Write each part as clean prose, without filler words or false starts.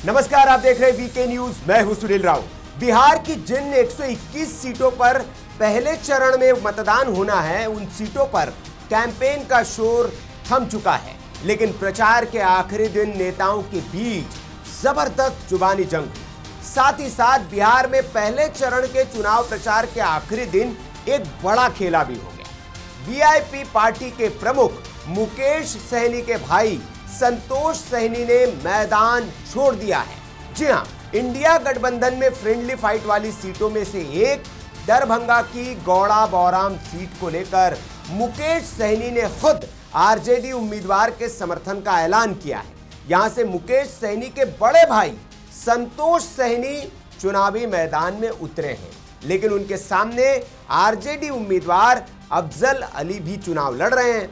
नमस्कार, आप देख रहे हैं वीके न्यूज। मैं हूं सुनील राव। बिहार की जिन 121 सीटों पर पहले चरण में मतदान होना है, उन सीटों पर कैंपेन का शोर थम चुका है, लेकिन प्रचार के आखिरी दिन नेताओं के बीच जबरदस्त जुबानी जंग हुई। साथ ही साथ बिहार में पहले चरण के चुनाव प्रचार के आखिरी दिन एक बड़ा खेला भी हो गया। वीआईपी पार्टी के प्रमुख मुकेश सहनी के भाई संतोष सहनी ने मैदान छोड़ दिया है। जी हां, इंडिया गठबंधन में फ्रेंडली फाइट वाली सीटों में से एक दरभंगा की गौड़ा बौराम सीट को लेकर मुकेश सहनी ने खुद आरजेडी उम्मीदवार के समर्थन का ऐलान किया है। यहां से मुकेश सहनी के बड़े भाई संतोष सहनी चुनावी मैदान में उतरे हैं, लेकिन उनके सामने आरजेडी उम्मीदवार अफजल अली भी चुनाव लड़ रहे हैं।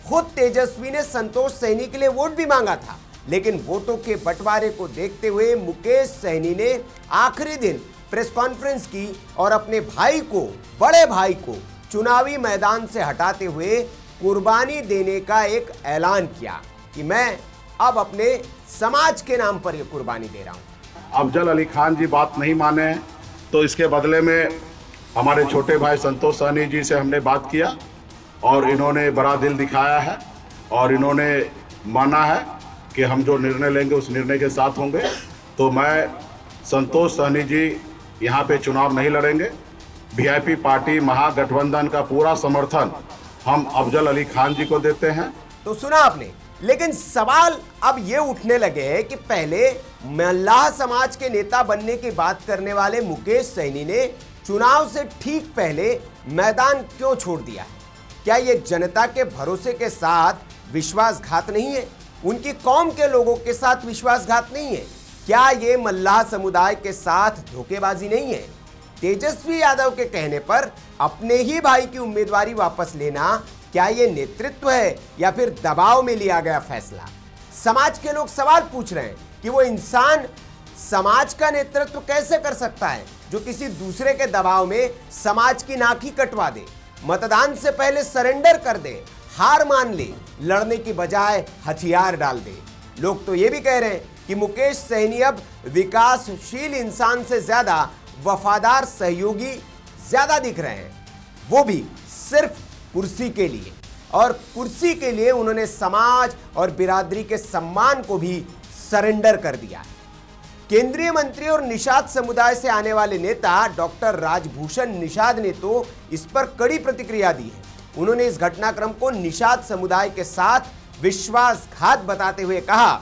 खुद तेजस्वी ने संतोष सहनी के लिए वोट भी मांगा था, लेकिन वोटों के बंटवारे को देखते हुए मुकेश सहनी ने आखिरी दिन प्रेस कॉन्फ्रेंस की और अपने भाई को, बड़े भाई को चुनावी मैदान से हटाते हुए कुर्बानी देने का एक ऐलान किया कि मैं अब अपने समाज के नाम पर यह कुर्बानी दे रहा हूं। अफजल अली खान जी बात नहीं माने तो इसके बदले में हमारे छोटे भाई संतोष सहनी जी से हमने बात किया और इन्होंने बड़ा दिल दिखाया है और इन्होंने माना है कि हम जो निर्णय लेंगे उस निर्णय के साथ होंगे। तो मैं संतोष सहनी जी यहाँ पे चुनाव नहीं लड़ेंगे। वीआईपी पार्टी महागठबंधन का पूरा समर्थन हम अफजल अली खान जी को देते हैं। तो सुना आपने, लेकिन सवाल अब ये उठने लगे हैं कि पहले मल्लाह समाज के नेता बनने की बात करने वाले मुकेश सहनी ने चुनाव से ठीक पहले मैदान क्यों छोड़ दिया है? क्या ये जनता के भरोसे के साथ विश्वासघात नहीं है? उनकी कौम के लोगों के साथ विश्वासघात नहीं है? क्या ये मल्लाह समुदाय के साथ धोखेबाजी नहीं है? तेजस्वी यादव के कहने पर अपने ही भाई की उम्मीदवारी वापस लेना, क्या ये नेतृत्व है या फिर दबाव में लिया गया फैसला? समाज के लोग सवाल पूछ रहे हैं कि वो इंसान समाज का नेतृत्व कैसे कर सकता है जो किसी दूसरे के दबाव में समाज की नाक ही कटवा दे, मतदान से पहले सरेंडर कर दे, हार मान ले, लड़ने की बजाय हथियार डाल दे। लोग तो ये भी कह रहे हैं कि मुकेश सहनी अब विकासशील इंसान से ज्यादा वफादार सहयोगी ज्यादा दिख रहे हैं, वो भी सिर्फ कुर्सी के लिए। और कुर्सी के लिए उन्होंने समाज और बिरादरी के सम्मान को भी सरेंडर कर दिया है। केंद्रीय मंत्री और निषाद समुदाय से आने वाले नेता डॉक्टर राजभूषण निषाद ने तो इस पर कड़ी प्रतिक्रिया दी है। उन्होंने इस घटनाक्रम को निषाद समुदाय के साथ विश्वासघात बताते हुए कहा,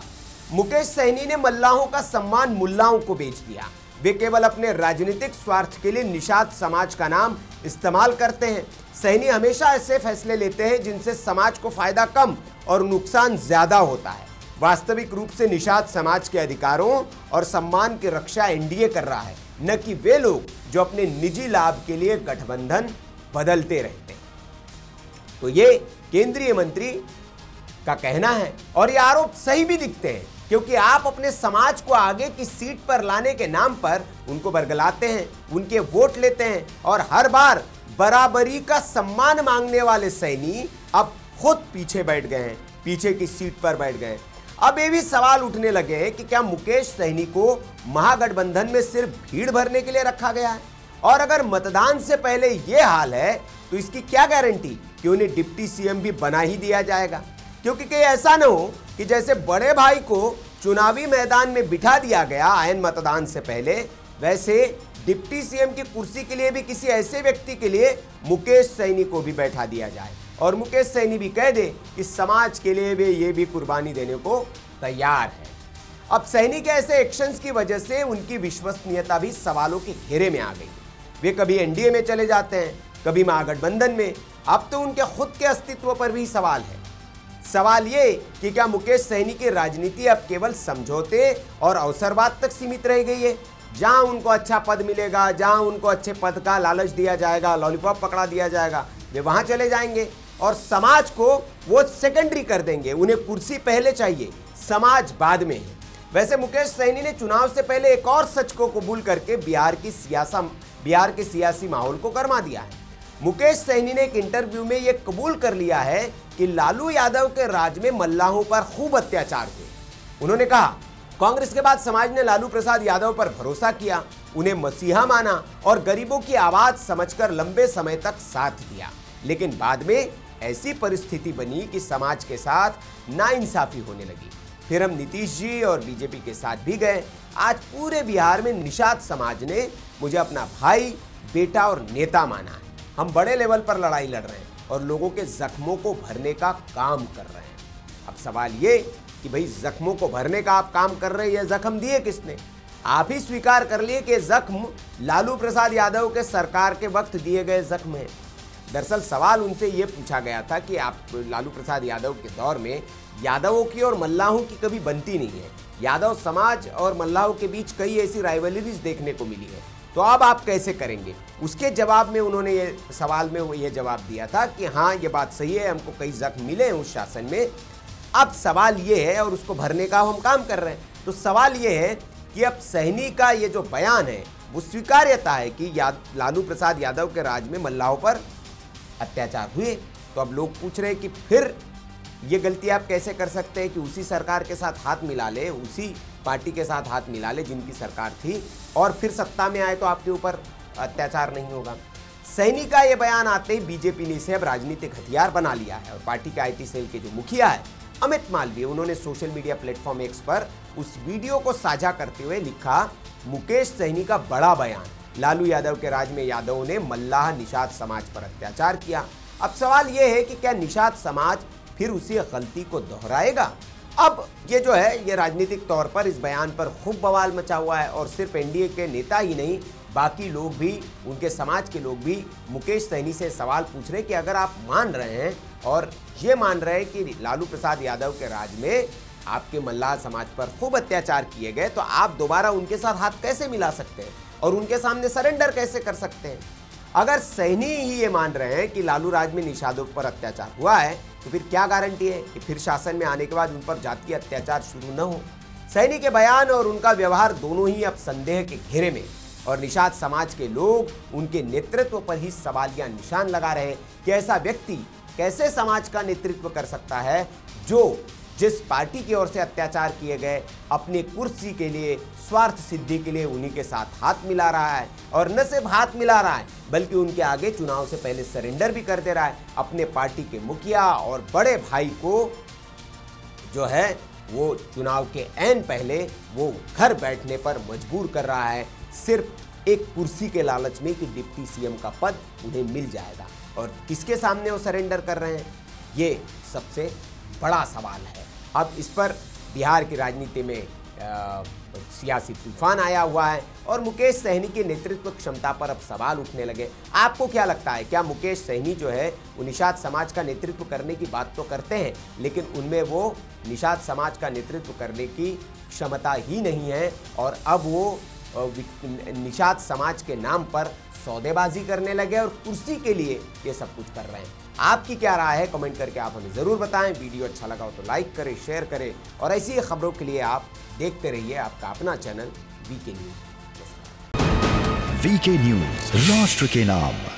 मुकेश सहनी ने मल्लाहों का सम्मान मुल्लाओं को बेच दिया। वे केवल अपने राजनीतिक स्वार्थ के लिए निषाद समाज का नाम इस्तेमाल करते हैं। सहनी हमेशा ऐसे फैसले लेते हैं जिनसे समाज को फायदा कम और नुकसान ज्यादा होता है। वास्तविक रूप से निषाद समाज के अधिकारों और सम्मान की रक्षा एनडीए कर रहा है, न कि वे लोग जो अपने निजी लाभ के लिए गठबंधन बदलते रहते हैं। तो ये केंद्रीय मंत्री का कहना है और ये आरोप सही भी दिखते हैं, क्योंकि आप अपने समाज को आगे की सीट पर लाने के नाम पर उनको बरगलाते हैं, उनके वोट लेते हैं और हर बार बराबरी का सम्मान मांगने वाले सहनी अब खुद पीछे बैठ गए हैं, पीछे की सीट पर बैठ गए। अब ये भी सवाल उठने लगे हैं कि क्या मुकेश सहनी को महागठबंधन में सिर्फ भीड़ भरने के लिए रखा गया है? और अगर मतदान से पहले ये हाल है तो इसकी क्या गारंटी कि उन्हें डिप्टी सीएम भी बना ही दिया जाएगा? क्योंकि कहीं ऐसा न हो कि जैसे बड़े भाई को चुनावी मैदान में बिठा दिया गया आयन मतदान से पहले, वैसे डिप्टी सीएम की कुर्सी के लिए भी किसी ऐसे व्यक्ति के लिए मुकेश सहनी को भी बैठा दिया जाए और मुकेश सहनी भी कह दे कि समाज के लिए वे ये भी कुर्बानी देने को तैयार है। अब सहनी के ऐसे एक्शंस की वजह से उनकी विश्वसनीयता भी सवालों के घेरे में आ गई। वे कभी एनडीए में चले जाते हैं, कभी महागठबंधन में। अब तो उनके खुद के अस्तित्व पर भी सवाल है। सवाल ये कि क्या मुकेश सहनी की राजनीति अब केवल समझौते और अवसरवाद तक सीमित रह गई है, जहां उनको अच्छा पद मिलेगा, जहां उनको अच्छे पद का लालच दिया जाएगा, लॉलीपॉप पकड़ा दिया जाएगा, वे वहां चले जाएंगे और समाज को वो सेकेंडरी कर देंगे। उन्हें कुर्सी पहले चाहिए, समाज बाद में है। वैसे मुकेश सहनी ने चुनाव से पहले एक और सच को कबूल करके बिहार के सियासी माहौल को गरमा दिया है। मुकेश सहनी ने एक इंटरव्यू में यह कबूल कर लिया है कि लालू यादव के राज में मल्लाहों पर खूब अत्याचार हुए। उन्होंने कहा, कांग्रेस के बाद समाज ने लालू प्रसाद यादव पर भरोसा किया, उन्हें मसीहा माना और गरीबों की आवाज समझकर लंबे समय तक साथ दिया। लेकिन बाद में ऐसी परिस्थिति बनी कि समाज के साथ नाइंसाफी होने लगी। फिर हम नीतीश जी और बीजेपी के साथ भी गए। आज पूरे बिहार में निषाद समाज ने मुझे अपना भाई, बेटा और नेता माना है। हम बड़े लेवल पर लड़ाई लड़ रहे हैं और लोगों के जख्मों को भरने का काम कर रहे हैं। अब सवाल ये कि भाई जख्मों को भरने का आप काम कर रहे हैं, ये जख्म दिए किसने? आप ही स्वीकार कर लिए कि जख्म लालू प्रसाद यादव के सरकार के वक्त दिए गए जख्म हैं। दरअसल सवाल उनसे ये पूछा गया था कि आप लालू प्रसाद यादव के दौर में यादवों की और मल्लाहों की कभी बनती नहीं है, यादव समाज और मल्लाहों के बीच कई ऐसी राइवलरीज देखने को मिली है, तो अब आप कैसे करेंगे? उसके जवाब में उन्होंने ये सवाल में ये जवाब दिया था कि हाँ ये बात सही है, हमको कई जख्म मिले हैं उस शासन में। अब सवाल ये है और उसको भरने का हम काम कर रहे हैं। तो सवाल ये है कि अब सहनी का ये जो बयान है वो स्वीकार्यता है कि लालू प्रसाद यादव के राज में मल्लाहों पर अत्याचार हुए। तो अब लोग पूछ रहे हैं कि फिर ये गलती आप कैसे कर सकते हैं कि उसी सरकार के साथ हाथ मिला ले, उसी पार्टी के साथ हाथ मिला ले जिनकी सरकार थी, और फिर सत्ता में आए तो आपके ऊपर अत्याचार नहीं होगा। सैनी का ये बयान आते ही बीजेपी ने इसे अब राजनीतिक हथियार बना लिया है और पार्टी के आईटी सेल के जो मुखिया है अमित मालवीय, उन्होंने सोशल मीडिया प्लेटफॉर्म एक्स पर उस वीडियो को साझा करते हुए लिखा, मुकेश सहनी का बड़ा बयान, लालू यादव के राज में यादवों ने मल्लाह निषाद समाज पर अत्याचार किया। अब सवाल यह है कि क्या निषाद समाज फिर उसी गलती को दोहराएगा? अब ये जो है ये राजनीतिक तौर पर इस बयान पर खूब बवाल मचा हुआ है और सिर्फ एनडीए के नेता ही नहीं, बाकी लोग भी, उनके समाज के लोग भी मुकेश सहनी से सवाल पूछ रहे हैं कि अगर आप मान रहे हैं और ये मान रहे हैं कि लालू प्रसाद यादव के राज में आपके मल्लाह समाज पर खूब अत्याचार किए गए, तो आप दोबारा उनके साथ हाथ कैसे मिला सकते हैं और उनके सामने सरेंडर कैसे कर सकते हैं? अगर सहनी ही ये मान रहे हैं कि लालू राज में निषादों पर अत्याचार हुआ है, तो फिर क्या गारंटी है कि फिर शासन में आने के बाद उन पर जातीय अत्याचार शुरू न हो? सहनी के बयान और उनका व्यवहार दोनों ही अब संदेह के घेरे में, और निषाद समाज के लोग उनके नेतृत्व पर ही सवालिया निशान लगा रहे हैं कि ऐसा व्यक्ति कैसे समाज का नेतृत्व कर सकता है जो जिस पार्टी की ओर से अत्याचार किए गए अपनी कुर्सी के लिए, स्वार्थ सिद्धि के लिए उन्हीं के साथ हाथ मिला रहा है, और न सिर्फ हाथ मिला रहा है बल्कि उनके आगे चुनाव से पहले सरेंडर भी कर दे रहा है। अपने पार्टी के मुखिया और बड़े भाई को जो है वो चुनाव के ऐन पहले वो घर बैठने पर मजबूर कर रहा है, सिर्फ एक कुर्सी के लालच में कि डिप्टी सीएम का पद उन्हें मिल जाएगा। और किसके सामने वो सरेंडर कर रहे हैं, ये सबसे बड़ा सवाल है। अब इस पर बिहार की राजनीति में सियासी तूफान आया हुआ है और मुकेश सहनी के नेतृत्व क्षमता पर अब सवाल उठने लगे। आपको क्या लगता है, क्या मुकेश सहनी जो है वो निषाद समाज का नेतृत्व करने की बात तो करते हैं, लेकिन उनमें वो निषाद समाज का नेतृत्व करने की क्षमता ही नहीं है और अब वो निषाद समाज के नाम पर सौदेबाजी करने लगे और कुर्सी के लिए ये सब कुछ कर रहे हैं? आपकी क्या राय है, कमेंट करके आप हमें ज़रूर बताएं। वीडियो अच्छा लगा हो तो लाइक करें, शेयर करें और ऐसी ही खबरों के लिए आप देखते रहिए आपका अपना channel VK news. VK news, राष्ट्र के नाम।